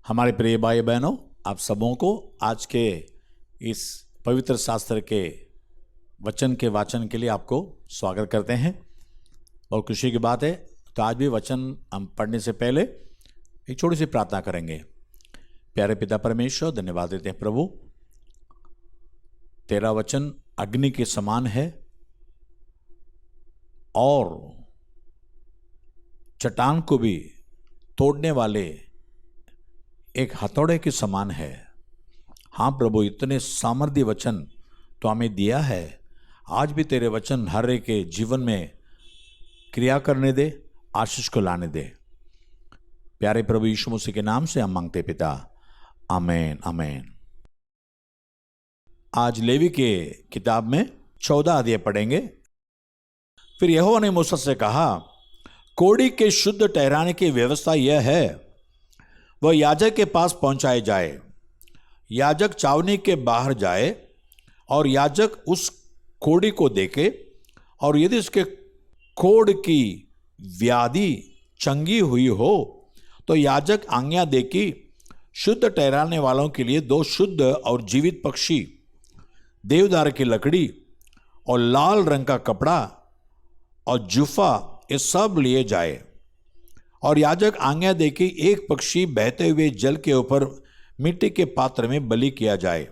हमारे प्रिय भाई बहनों, आप सबों को आज के इस पवित्र शास्त्र के वचन के वाचन के लिए आपको स्वागत करते हैं। और खुशी की बात है, तो आज भी वचन हम पढ़ने से पहले एक छोटी सी प्रार्थना करेंगे। प्यारे पिता परमेश्वर, धन्यवाद देते हैं प्रभु, तेरा वचन अग्नि के समान है और चट्टान को भी तोड़ने वाले एक हथौड़े के समान है। हाँ प्रभु, इतने सामर्थ्य वचन तो हमें दिया है। आज भी तेरे वचन हर एक के जीवन में क्रिया करने दे, आशीष को लाने दे। प्यारे प्रभु यीशु मसीह के नाम से हम मांगते पिता, आमीन आमीन। आज लेवी के किताब में 14 अध्याय पढ़ेंगे। फिर यहोवा ने मूसा से कहा, कोढ़ी के शुद्ध ठहराने की व्यवस्था यह है, वह याजक के पास पहुंचाए जाए। याजक छावनी के बाहर जाए और याजक उस कोढ़ी को देखे, और यदि उसके कोढ़ की व्याधि चंगी हुई हो तो याजक आज्ञा दे कि शुद्ध ठहराने वालों के लिए 2 शुद्ध और जीवित पक्षी, देवदार की लकड़ी और लाल रंग का कपड़ा और जुफा, ये सब लिए जाए। और याजक आज्ञा दे कि एक पक्षी बहते हुए जल के ऊपर मिट्टी के पात्र में बलि किया जाए।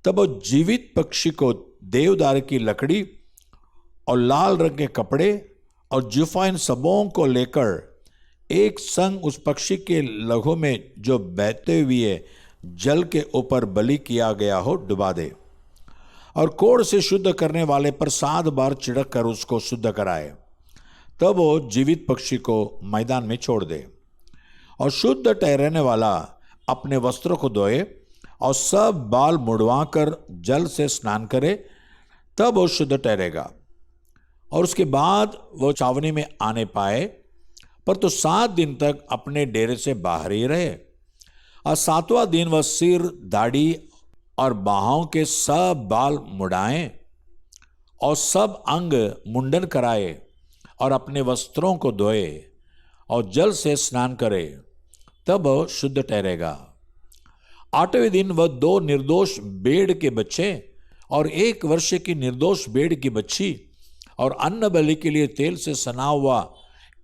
तब वो जीवित पक्षी को देवदार की लकड़ी और लाल रंग के कपड़े और जुफा, इन सबों को लेकर एक संग उस पक्षी के लहू में जो बहते हुए जल के ऊपर बलि किया गया हो डुबा दे, और कोढ़ से शुद्ध करने वाले पर 7 बार छिड़क कर उसको शुद्ध कराए। तब वो जीवित पक्षी को मैदान में छोड़ दे। और शुद्ध ठहराने वाला अपने वस्त्रों को धोए और सब बाल मुड़वा कर जल से स्नान करे, तब वो शुद्ध ठहरेगा। और उसके बाद वो छावनी में आने पाए, पर तो 7 दिन तक अपने डेरे से बाहर ही रहे। और 7वां दिन वह सिर, दाढ़ी और बाहों के सब बाल मुड़ाएं और सब अंग मुंडन कराए और अपने वस्त्रों को धोए और जल से स्नान करे, तब वह शुद्ध ठहरेगा। 8वें दिन वह 2 निर्दोष भेड़ के बच्चे और 1 वर्ष की निर्दोष भेड़ की बच्ची और अन्न बलि के लिए तेल से सना हुआ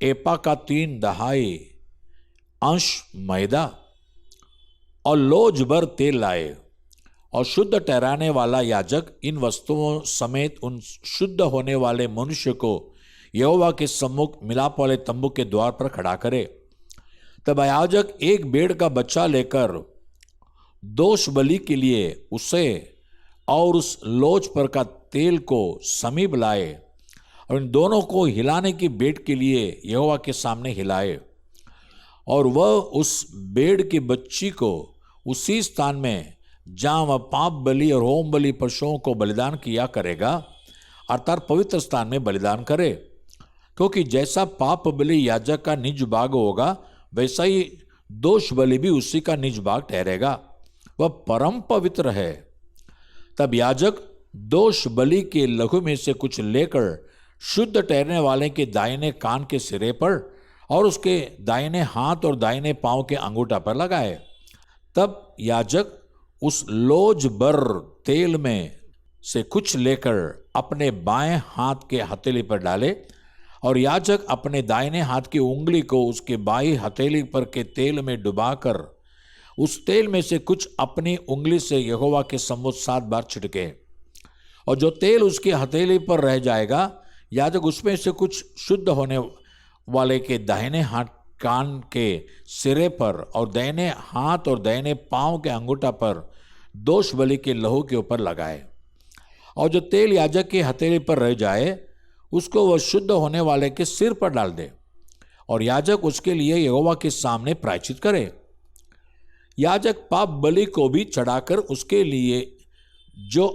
एपा का 3/2 अंश मैदा और लोज भर तेल लाए। और शुद्ध ठहराने वाला याजक इन वस्तुओं समेत उन शुद्ध होने वाले मनुष्य को यहोवा के सम्मुख मिलाप वाले तंबू के द्वार पर खड़ा करे। तब याजक एक भेड़ का बच्चा लेकर दोष बलि के लिए उसे और उस लोज पर का तेल को समीप लाए, और इन दोनों को हिलाने की भेड़ के लिए यहोवा के सामने हिलाए। और वह उस भेड़ की बच्ची को उसी स्थान में जहाँ वह पाप बलि और होम बलि पशुओं को बलिदान किया करेगा, अर्थात पवित्र स्थान में बलिदान करे। क्योंकि जैसा पाप बलि याजक का निज भाग होगा, वैसा ही दोष बलि भी उसी का निज भाग ठहरेगा, वह परम पवित्र है। तब याजक दोष बलि के लहू में से कुछ लेकर शुद्ध ठहरने वाले के दाहिने कान के सिरे पर और उसके दाहिने हाथ और दाहिने पांव के अंगूठा पर लगाए। तब याजक उस लोज भर तेल में से कुछ लेकर अपने बाएं हाथ के हथेली पर डाले, और याजक अपने दाहिने हाथ की उंगली को उसके बाईं हथेली पर के तेल में डुबाकर उस तेल में से कुछ अपनी उंगली से यहोवा के सम्मुख 7 बार छिड़के। और जो तेल उसकी हथेली पर रह जाएगा, याजक उसमें से कुछ शुद्ध होने वाले के दाहिने हाथ कान के सिरे पर और दाहिने हाथ और दाहिने पांव के अंगूठा पर दोष बलि के लहू के ऊपर लगाए। और जो तेल याजक की हथेली पर रह जाए, उसको वह शुद्ध होने वाले के सिर पर डाल दे, और याजक उसके लिए यहोवा के सामने प्रायश्चित करे। याजक पाप बलि को भी चढ़ाकर उसके लिए जो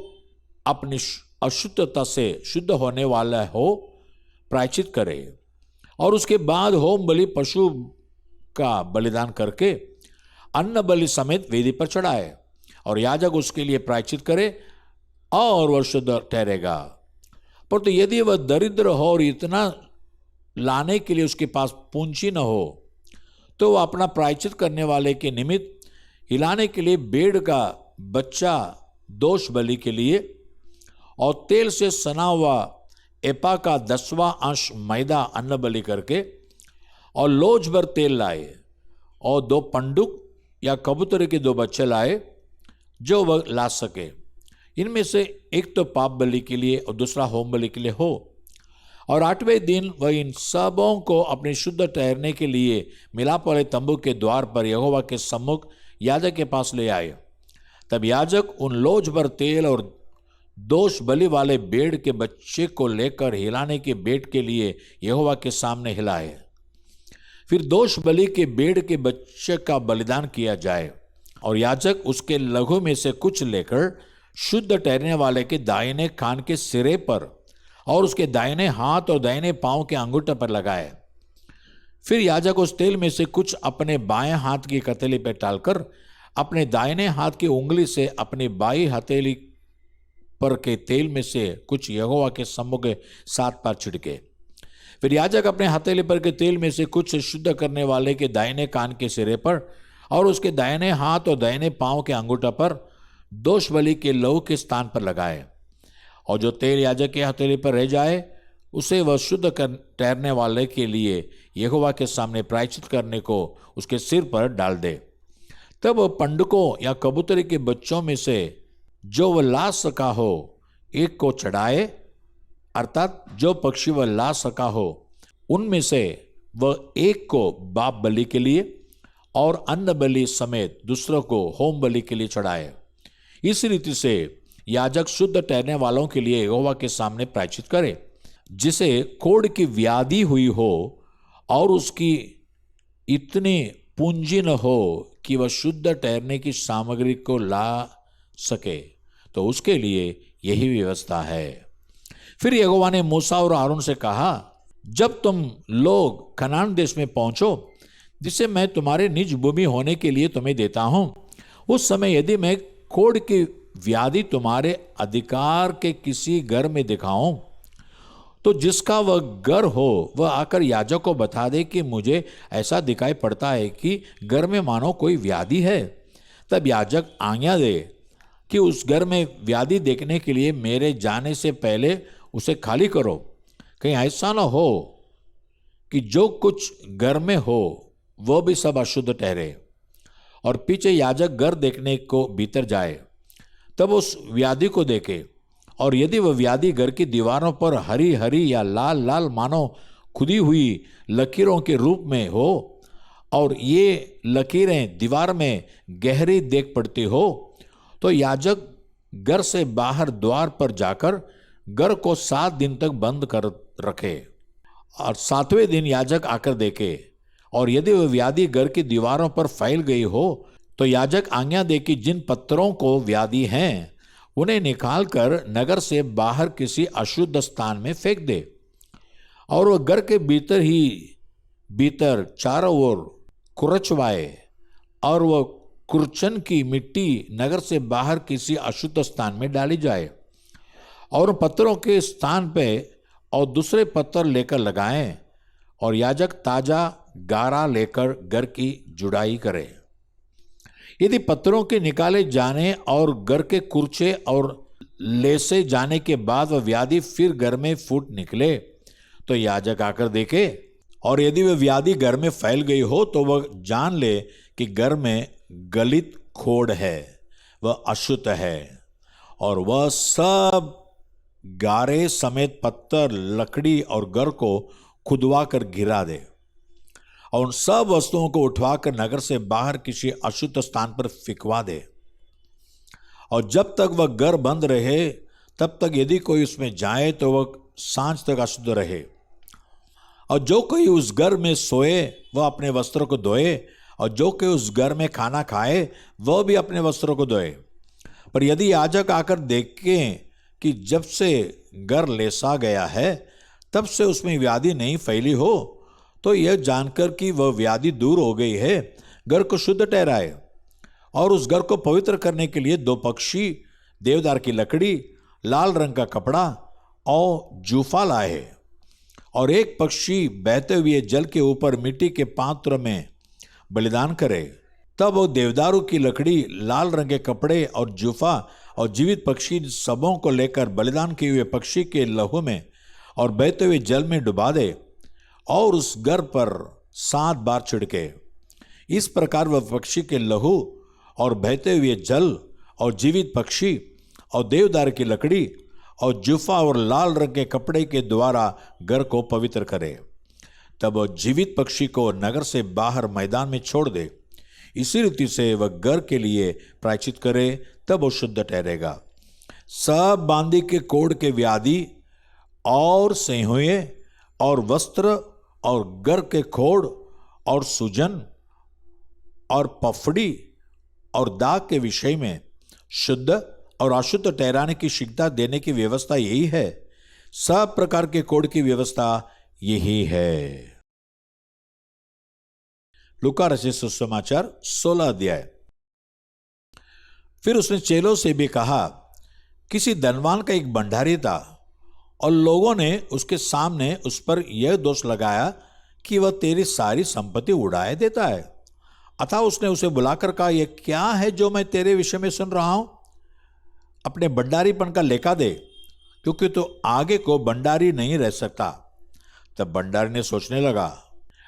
अपनी अशुद्धता से शुद्ध होने वाला हो प्रायश्चित करे, और उसके बाद होम बलि पशु का बलिदान करके अन्न बलि समेत वेदी पर चढ़ाए, और याजक उसके लिए प्रायश्चित करे और वह शुद्ध ठहरेगा। परंतु यदि वह दरिद्र हो और इतना लाने के लिए उसके पास पूंजी न हो, तो वह अपना प्रायश्चित करने वाले के निमित्त हिलाने के लिए भेड़ का बच्चा दोष बलि के लिए और तेल से सना हुआ एपा का 10वां अंश मैदा अन्न बलि करके और लोज भर तेल लाए और 2 पंडुक या कबूतर के 2 बच्चे लाए जो वह ला सके। इनमें से एक तो पाप बलि के लिए और दूसरा होम बलि के लिए हो। और 8वें दिन वह इन सबों को अपने शुद्ध ठहरने के लिए मिलाप वाले तंबू के द्वार पर यहोवा के सम्मुख याजक के पास ले आए। तब याजक उन लोज भर तेल और दोष बलि वाले भेड़ के बच्चे को लेकर हिलाने के भेंट के लिए यहोवा के सामने हिलाए। फिर दोष बलि के भेड़ के बच्चे का बलिदान किया जाए और याजक उसके लहू में से कुछ लेकर शुद्ध ठहरने वाले के दाहिने कान के सिरे पर और उसके दाहिने हाथ और दाहिने पांव के अंगूठे पर लगाए। फिर याजक उस तेल में से कुछ अपने बाएं हाथ की हथेली पर डालकर अपने दाहिने हाथ की उंगली से अपनी बाई हथेली पर के तेल में से कुछ यहोवा के सम्मुख 7 बार छिड़के। फिर याजक अपने हथेली पर के तेल में से कुछ शुद्ध करने वाले के दाहिने कान के सिरे पर और उसके दाहिने हाथ और दाहिने पांव के अंगूठा पर दोष बलि के लहू के स्थान पर लगाए। और जो तेल याजक के हथेली पर रह जाए उसे वह शुद्ध ठहरने वाले के लिए यहोवा के सामने प्रायश्चित करने को उसके सिर पर डाल दे। तब वह पंडुकों या कबूतरी के बच्चों में से जो वह ला सका हो एक को चढ़ाए, अर्थात जो पक्षी वह ला सका हो उनमें से वह एक को पाप बलि के लिए और अन्न बलि समेत दूसरों को होम बलि के लिए चढ़ाए। इस रीति से याजक शुद्ध ठहरने वालों के लिए यहोवा के सामने प्रायश्चित करे। जिसे कोढ़ की व्याधि हुई हो और उसकी इतनी पूंजी न हो कि वह शुद्ध ठहरने की सामग्री को ला सके, तो उसके लिए यही व्यवस्था है। फिर यहोवा ने मूसा और आरोन से कहा, जब तुम लोग कनान देश में पहुंचो जिसे मैं तुम्हारे निज भूमि होने के लिए तुम्हें देता हूं, उस समय यदि मैं कोढ़ की व्याधि तुम्हारे अधिकार के किसी घर में दिखाऊं, तो जिसका वह घर हो वह आकर याजक को बता दे कि मुझे ऐसा दिखाई पड़ता है कि घर में मानो कोई व्याधि है। तब याजक आज्ञा दे कि उस घर में व्याधि देखने के लिए मेरे जाने से पहले उसे खाली करो। कहीं ऐसा ना हो कि जो कुछ घर में हो वह भी सब अशुद्ध ठहरे। और पीछे याजक घर देखने को भीतर जाए, तब उस व्याधि को देखे, और यदि वह व्याधि घर की दीवारों पर हरी हरी या लाल लाल मानो खुदी हुई लकीरों के रूप में हो और ये लकीरें दीवार में गहरी देख पड़ती हो, तो याजक घर से बाहर द्वार पर जाकर घर को 7 दिन तक बंद कर रखे और 7वें दिन याजक आकर देखे, और यदि वह व्याधि घर की दीवारों पर फैल गई हो तो याजक आज्ञा दे कि जिन पत्थरों को व्याधि हैं उन्हें निकालकर नगर से बाहर किसी अशुद्ध स्थान में फेंक दे, और वह घर के भीतर चारों ओर कुरचवाए, और वह कुरचन की मिट्टी नगर से बाहर किसी अशुद्ध स्थान में डाली जाए, और पत्थरों के स्थान पे और दूसरे पत्थर लेकर लगाएं, और याजक ताजा गारा लेकर घर की जुड़ाई करे। यदि पत्थरों के निकाले जाने और घर के कुर्चे और लेसे जाने के बाद वह व्याधि फिर घर में फूट निकले, तो याजक आकर देखे, और यदि वह व्याधि घर में फैल गई हो तो वह जान ले कि घर में गलित खोड़ है, वह अशुद्ध है, और वह सब गारे समेत पत्थर, लकड़ी और घर को खुदवा कर गिरा दे, और उन सब वस्तुओं को उठवाकर नगर से बाहर किसी अशुद्ध स्थान पर फिकवा दे। और जब तक वह घर बंद रहे तब तक यदि कोई उसमें जाए तो वह सांझ तक अशुद्ध रहे। और जो कोई उस घर में सोए वह अपने वस्त्रों को धोए, और जो कोई उस घर में खाना खाए वह भी अपने वस्त्रों को धोए। पर यदि याजक आकर देखें कि जब से घर लेसा गया है तब से उसमें व्याधि नहीं फैली हो, तो यह जानकर कि वह व्याधि दूर हो गई है, घर को शुद्ध ठहराए, और उस घर को पवित्र करने के लिए 2 पक्षी, देवदार की लकड़ी, लाल रंग का कपड़ा और जूफा लाए, और एक पक्षी बहते हुए जल के ऊपर मिट्टी के पात्र में बलिदान करे। तब वो देवदारू की लकड़ी, लाल रंग के कपड़े और जूफा और जीवित पक्षी सबों को लेकर बलिदान किए हुए पक्षी के लहू में और बहते हुए जल में डुबा दे और उस गर पर 7 बार छिड़के। इस प्रकार वह पक्षी के लहू और बहते हुए जल और जीवित पक्षी और देवदार की लकड़ी और जूफा और लाल रंग के कपड़े के द्वारा घर को पवित्र करे। तब वह जीवित पक्षी को नगर से बाहर मैदान में छोड़ दे। इसी रीति से वह घर के लिए प्रायश्चित करे, तब वो शुद्ध ठहरेगा। सब बांदी के कोढ़ के व्याधि और सेहुए और वस्त्र और घर के खोड़ और सूजन और पफड़ी और दाग के विषय में शुद्ध और अशुद्ध ठहराने की शिक्षा देने की व्यवस्था यही है। सब प्रकार के कोढ़ की व्यवस्था यही है। लूका रचित सुसमाचार 16 अध्याय। फिर उसने चेलों से भी कहा, किसी धनवान का एक भंडारी था और लोगों ने उसके सामने उस पर यह दोष लगाया कि वह तेरी सारी संपत्ति उड़ाए देता है। अतः उसने उसे बुलाकर कहा, यह क्या है जो मैं तेरे विषय में सुन रहा हूं? अपने भंडारीपन का लेखा दे, क्योंकि तो आगे को भंडारी नहीं रह सकता। तब भंडारी ने सोचने लगा,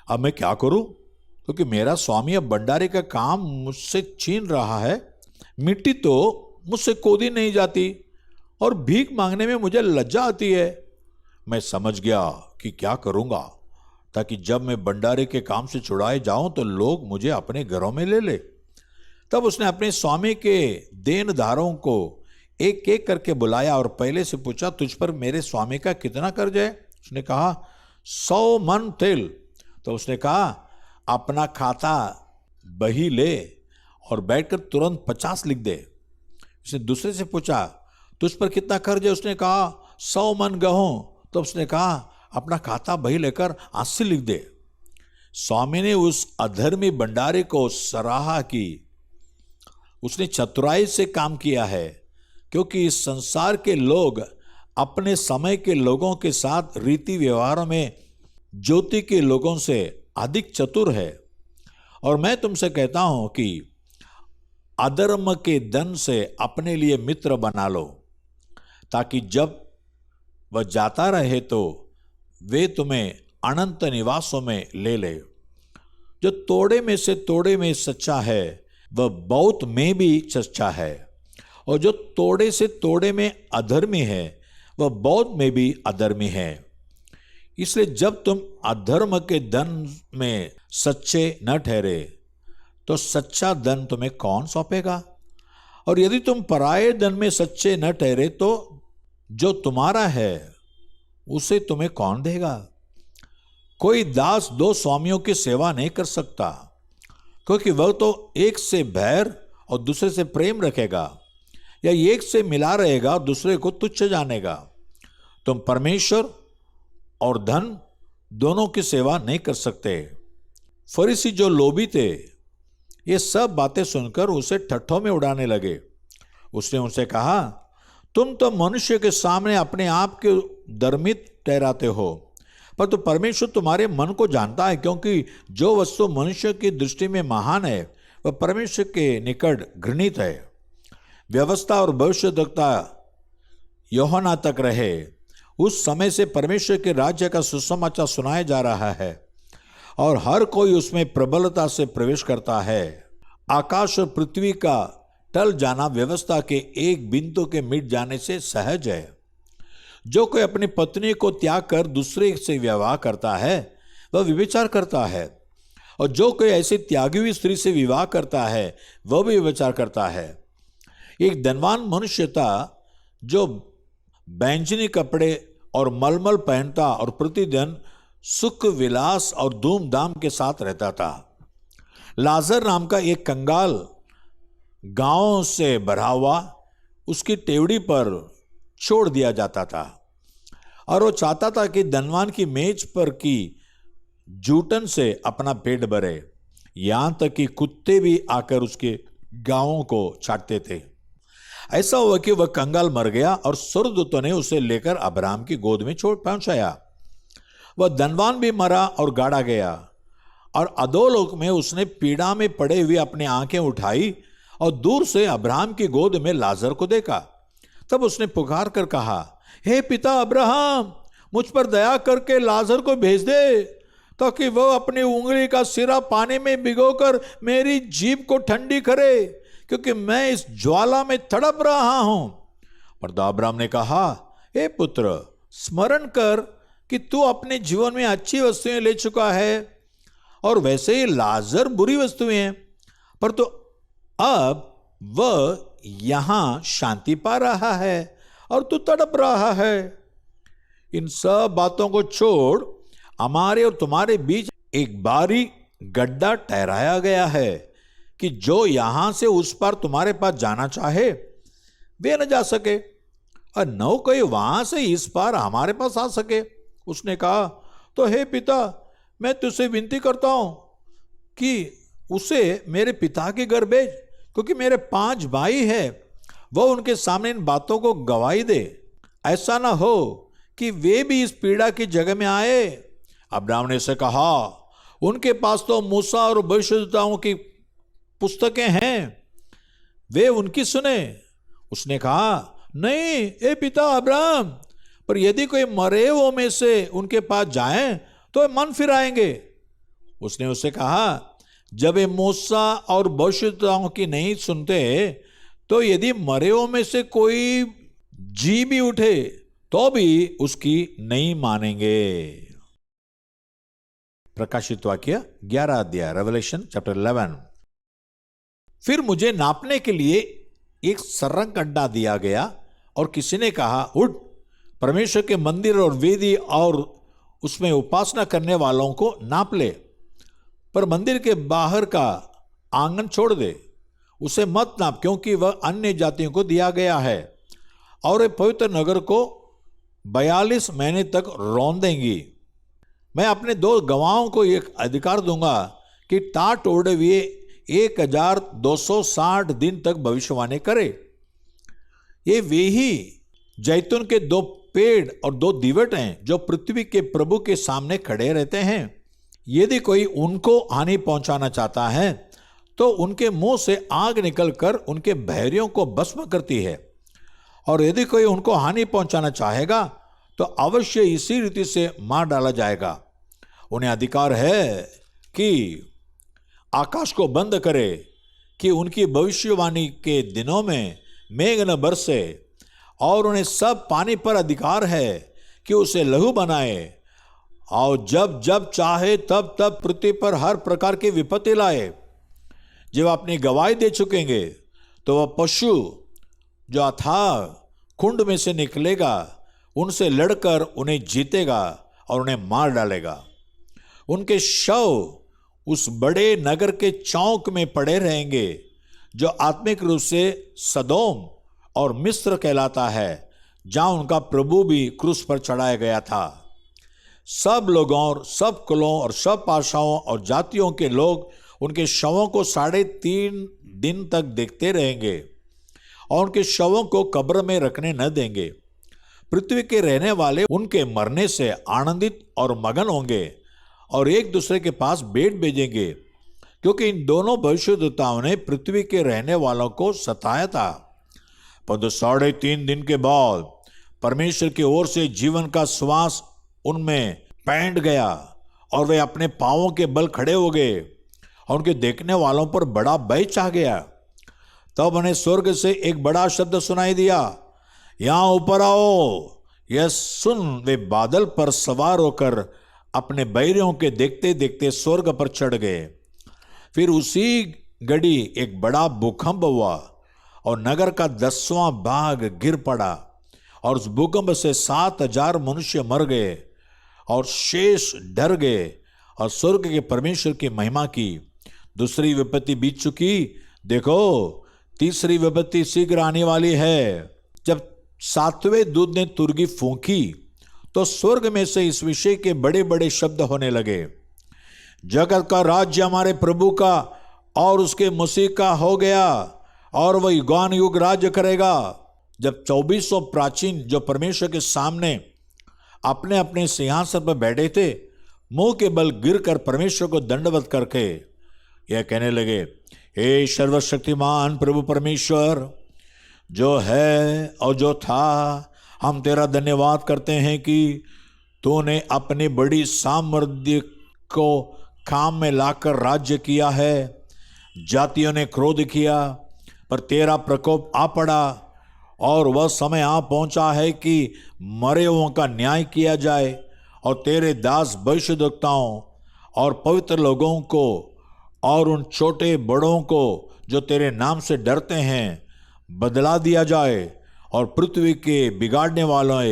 अब मैं क्या करूं, क्योंकि मेरा स्वामी अब भंडारी का काम मुझसे छीन रहा है। मिट्टी तो मुझसे खोदी नहीं जाती और भीख मांगने में मुझे लज्जा आती है। मैं समझ गया कि क्या करूंगा, ताकि जब मैं भंडारी के काम से छुड़ाए जाऊं तो लोग मुझे अपने घरों में ले ले। तब उसने अपने स्वामी के देनदारों को एक एक करके बुलाया और पहले से पूछा, तुझ पर मेरे स्वामी का कितना कर्ज है? उसने कहा, 100 मन तेल। तो उसने कहा, अपना खाता बही ले और बैठकर तुरंत 50 लिख दे। उसने दूसरे से पूछा, तुझ पर कितना कर्ज है? उसने कहा, 100 मन गेहूं। तो उसने कहा, अपना खाता बही लेकर 80 लिख दे। स्वामी ने उस अधर्मी भंडारी को सराहा कि उसने चतुराई से काम किया है, क्योंकि इस संसार के लोग अपने समय के लोगों के साथ रीति व्यवहारों में ज्योति के लोगों से अधिक चतुर है। और मैं तुमसे कहता हूं कि अधर्म के धन से अपने लिए मित्र बना लो, ताकि जब वह जाता रहे तो वे तुम्हें अनंत निवासों में ले ले। जो तोड़े में से तोड़े में सच्चा है, वह बहुत में भी सच्चा है, और जो तोड़े से तोड़े में अधर्मी है, वह बहुत में भी अधर्मी है। इसलिए जब तुम अधर्म के धन में सच्चे न ठहरे, तो सच्चा धन तुम्हें कौन सौंपेगा? और यदि तुम पराये धन में सच्चे न ठहरे, तो जो तुम्हारा है उसे तुम्हें कौन देगा? कोई दास 2 स्वामियों की सेवा नहीं कर सकता, क्योंकि वह तो एक से बैर और दूसरे से प्रेम रखेगा, या एक से मिला रहेगा और दूसरे को तुच्छ जानेगा। तुम परमेश्वर और धन दोनों की सेवा नहीं कर सकते। फरीसी जो लोभी थे, ये सब बातें सुनकर उसे ठट्ठों में उड़ाने लगे। उसने उनसे कहा, तुम तो मनुष्य के सामने अपने आप के धर्मी ठहराते हो, पर तो परमेश्वर तुम्हारे मन को जानता है, क्योंकि जो वस्तु मनुष्य की दृष्टि में महान है, वह परमेश्वर के निकट घृणित है। व्यवस्था और भविष्यद्वक्ता यूहन्ना तक रहे, उस समय से परमेश्वर के राज्य का सुसमाचार सुनाया जा रहा है, और हर कोई उसमें प्रबलता से प्रवेश करता है। आकाश और पृथ्वी का टल जाना व्यवस्था के एक बिंदु के मिट जाने से सहज है। जो कोई अपनी पत्नी को त्याग कर दूसरे से विवाह करता है, वह व्यभिचार करता है, और जो कोई ऐसी त्यागी हुई स्त्री से विवाह करता है, वह भी व्यभिचार करता है। एक धनवान मनुष्य था जो बैंजनी कपड़े और मलमल पहनता और प्रतिदिन सुख विलास और धूमधाम के साथ रहता था। लाजर नाम का एक कंगाल गांव से भरा हुआ उसकी टेवड़ी पर छोड़ दिया जाता था, और वो चाहता था कि धनवान की मेज पर की जूठन से अपना पेट भरे। यहां तक कि कुत्ते भी आकर उसके गांवों को चाटते थे। ऐसा हुआ कि वह कंगाल मर गया और स्वर्गदूतों ने उसे लेकर अब्राहम की गोद में छोड़ पहुंचाया। वह धनवान भी मरा और गाड़ा गया, और अधोलोक में उसने पीड़ा में पड़े हुए अपनी आंखें उठाई और दूर से अब्राहम की गोद में लाजर को देखा। तब उसने पुकार कर कहा, हे पिता अब्राहम, मुझ पर दया करके लाजर को भेज दे, ताकि वह अपनी उंगली का सिरा पानी में भिगोकर मेरी जीभ को ठंडी करे, क्योंकि मैं इस ज्वाला में तड़प रहा हूं। पर अब्राहम ने कहा, हे पुत्र, स्मरण कर कि तू अपने जीवन में अच्छी वस्तुएं ले चुका है, और वैसे ही लाजर बुरी वस्तुएं हैं, पर तो अब वह यहां शांति पा रहा है और तू तड़प रहा है। इन सब बातों को छोड़ हमारे और तुम्हारे बीच एक बारी गड्ढा ठहराया गया है, कि जो यहां से उस पार तुम्हारे पास जाना चाहे वे न जा सके, और न कोई वहां से इस पार हमारे पास आ सके। उसने कहा, तो हे पिता, मैं तुझसे विनती करता हूं कि उसे मेरे पिता के घर भेज, क्योंकि मेरे 5 भाई हैं, वह उनके सामने इन बातों को गवाही दे। ऐसा ना हो कि वे भी इस पीड़ा की जगह में आए। अब्राहम ने से कहा, उनके पास तो मूसा और भविष्यद्वक्ताओं की पुस्तकें हैं, वे उनकी सुने। उसने कहा, नहीं ए पिता अब्राहम, पर यदि कोई मरे हुओं में से उनके पास जाए तो मन फिराएंगे। उसने उसे कहा, जब ये मूसा और भविष्यद्वक्ताओं की नहीं सुनते, तो यदि मरे हुओं में से कोई जी भी उठे तो भी उसकी नहीं मानेंगे। प्रकाशित वाक्य 11 अध्याय, रेवलेशन चैप्टर 11। फिर मुझे नापने के लिए एक सरंग अड्डा दिया गया, और किसी ने कहा, उठ, परमेश्वर के मंदिर और वेदी और उसमें उपासना करने वालों को नाप ले, पर मंदिर के बाहर का आंगन छोड़ दे, उसे मत नाप, क्योंकि वह अन्य जातियों को दिया गया है, और पवित्र नगर को 42 महीने तक रौंदेंगी। मैं अपने 2 गवाहों को एक अधिकार दूंगा कि टाट ओढ़े हुए 1260 दिन तक भविष्यवाणी करे। ये वे ही जैतून के 2 पेड़ और 2 दीवट हैं, जो पृथ्वी के प्रभु के सामने खड़े रहते हैं। यदि कोई उनको हानि पहुंचाना चाहता है, तो उनके मुंह से आग निकलकर उनके बैरियों को भस्म करती है, और यदि कोई उनको हानि पहुंचाना चाहेगा तो अवश्य इसी रीति से मार डाला जाएगा। उन्हें अधिकार है कि आकाश को बंद करे, कि उनकी भविष्यवाणी के दिनों में मेघ न बरसे, और उन्हें सब पानी पर अधिकार है कि उसे लहू बनाए, और जब जब चाहे तब तब पृथ्वी पर हर प्रकार की विपत्ति लाए। जब अपनी गवाही दे चुकेंगे, तो वह पशु जो अथाह कुंड में से निकलेगा, उनसे लड़कर उन्हें जीतेगा और उन्हें मार डालेगा। उनके शव उस बड़े नगर के चौक में पड़े रहेंगे, जो आत्मिक रूप से सदोम और मिस्र कहलाता है, जहां उनका प्रभु भी क्रूस पर चढ़ाया गया था। सब लोगों और सब कुलों और सब भाषाओं और जातियों के लोग उनके शवों को 3.5 दिन तक देखते रहेंगे, और उनके शवों को कब्र में रखने न देंगे। पृथ्वी के रहने वाले उनके मरने से आनंदित और मगन होंगे, और एक दूसरे के पास भेंट भेजेंगे, क्योंकि इन दोनों भविष्यद्वक्ताओं ने पृथ्वी के रहने वालों को सताया था। परंतु 3.5 दिन के बाद परमेश्वर की ओर से जीवन का श्वास उनमें पैंट गया, और वे अपने पांवों के बल खड़े हो गए, और उनके देखने वालों पर बड़ा भय छा गया। तब उन्हें स्वर्ग से एक बड़ा शब्द सुनाई दिया, यहां ऊपर आओ। यह सुन वे बादल पर सवार होकर अपने बैरियों के देखते देखते स्वर्ग पर चढ़ गए। फिर उसी घड़ी एक बड़ा भूकंप हुआ, और नगर का 10वां भाग गिर पड़ा, और उस भूकंप से 7,000 मनुष्य मर गए, और शेष डर गए और स्वर्ग के परमेश्वर की महिमा की। दूसरी विपत्ति बीत चुकी, देखो तीसरी विपत्ति शीघ्र आने वाली है। जब 7वें दूत ने तुरगी फूंकी, तो स्वर्ग में से इस विषय के बड़े बड़े शब्द होने लगे, जगत का राज्य हमारे प्रभु का और उसके मसीह का हो गया, और वह युगान युग राज्य करेगा। जब 2400 प्राचीन जो परमेश्वर के सामने अपने अपने सिंहासन पर बैठे थे, मुंह के बल गिरकर परमेश्वर को दंडवत करके यह कहने लगे, हे सर्वशक्तिमान प्रभु परमेश्वर, जो है और जो था, हम तेरा धन्यवाद करते हैं कि तूने अपनी बड़ी सामर्थ्य को काम में लाकर राज्य किया है। जातियों ने क्रोध किया, पर तेरा प्रकोप आ पड़ा और वह समय आ पहुंचा है कि मरे हुओं का न्याय किया जाए और तेरे दास भविष्यद्वक्ताओं और पवित्र लोगों को और उन छोटे बड़ों को जो तेरे नाम से डरते हैं बदला दिया जाए और पृथ्वी के बिगाड़ने वालों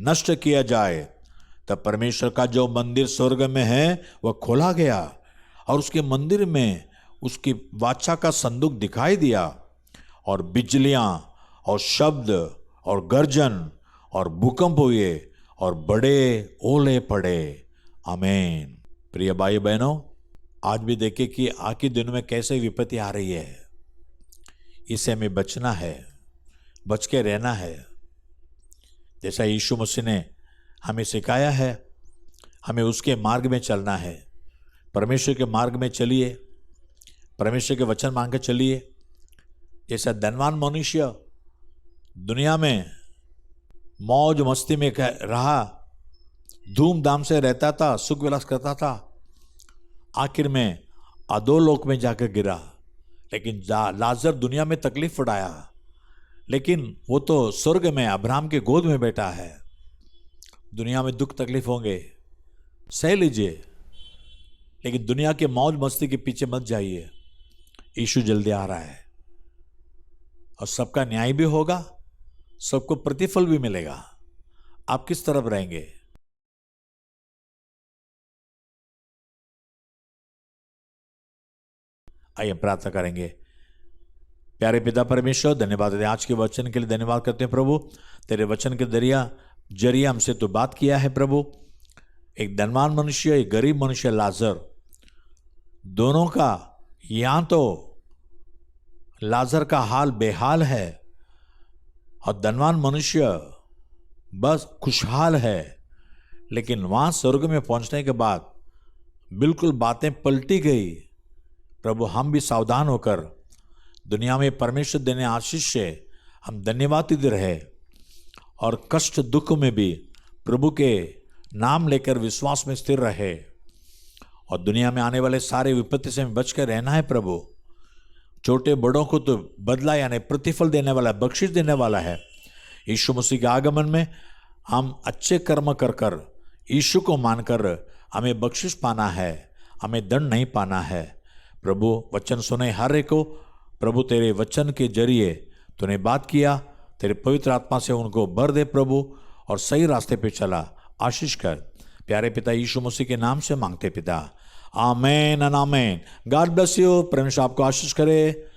नष्ट किया जाए। तब परमेश्वर का जो मंदिर स्वर्ग में है वह खोला गया और उसके मंदिर में उसकी वाचा का संदूक दिखाई दिया और बिजलियां और शब्द और गर्जन और भूकंप हुए और बड़े ओले पड़े। आमीन। प्रिय भाई बहनों, आज भी देखिए कि आखिरी दिन में कैसे विपत्ति आ रही है। इससे हमें बचना है, बच के रहना है। जैसा यीशु मसीह ने हमें सिखाया है, हमें उसके मार्ग में चलना है। परमेश्वर के मार्ग में चलिए, परमेश्वर के वचन मांग के चलिए। जैसा धनवान मनुष्य दुनिया में मौज मस्ती में रहा, धूमधाम से रहता था, सुख विलास करता था, आखिर में अधोलोक में जाकर गिरा। लेकिन लाजर दुनिया में तकलीफ उठाया, लेकिन वो तो स्वर्ग में अब्राहम के गोद में बैठा है। दुनिया में दुख तकलीफ होंगे, सह लीजिए, लेकिन दुनिया के मौज मस्ती के पीछे मत जाइए। यीशु जल्दी आ रहा है और सबका न्याय भी होगा, सबको प्रतिफल भी मिलेगा। आप किस तरफ रहेंगे? आइए प्रार्थना करेंगे। प्यारे पिता परमेश्वर, धन्यवाद है आज के वचन के लिए। धन्यवाद करते हैं प्रभु, तेरे वचन के जरिए हमसे तो बात किया है प्रभु। एक धनवान मनुष्य, एक गरीब मनुष्य लाजर, दोनों का यहां तो लाजर का हाल बेहाल है और धनवान मनुष्य बस खुशहाल है। लेकिन वहां स्वर्ग में पहुंचने के बाद बिल्कुल बातें पलटी गई। प्रभु, हम भी सावधान होकर दुनिया में परमेश्वर देने आशीष से हम धन्यवादित रहे और कष्ट दुख में भी प्रभु के नाम लेकर विश्वास में स्थिर रहे और दुनिया में आने वाले सारे विपत्ति से बच कर रहना है प्रभु। छोटे बड़ों को तो बदला यानी प्रतिफल देने वाला, बख्शिश देने वाला है। यीशु मसीह के आगमन में हम अच्छे कर्म कर कर यीशु को मानकर हमें बख्शिश पाना है, हमें दंड नहीं पाना है। प्रभु, वचन सुने हर एक को प्रभु तेरे वचन के जरिए तूने बात किया, तेरे पवित्र आत्मा से उनको भर दे प्रभु और सही रास्ते पे चला आशीष कर। प्यारे पिता यीशु मसीह के नाम से मांगते पिता, amen and amen. God bless you. परमेश्वर आपको आशीष करे।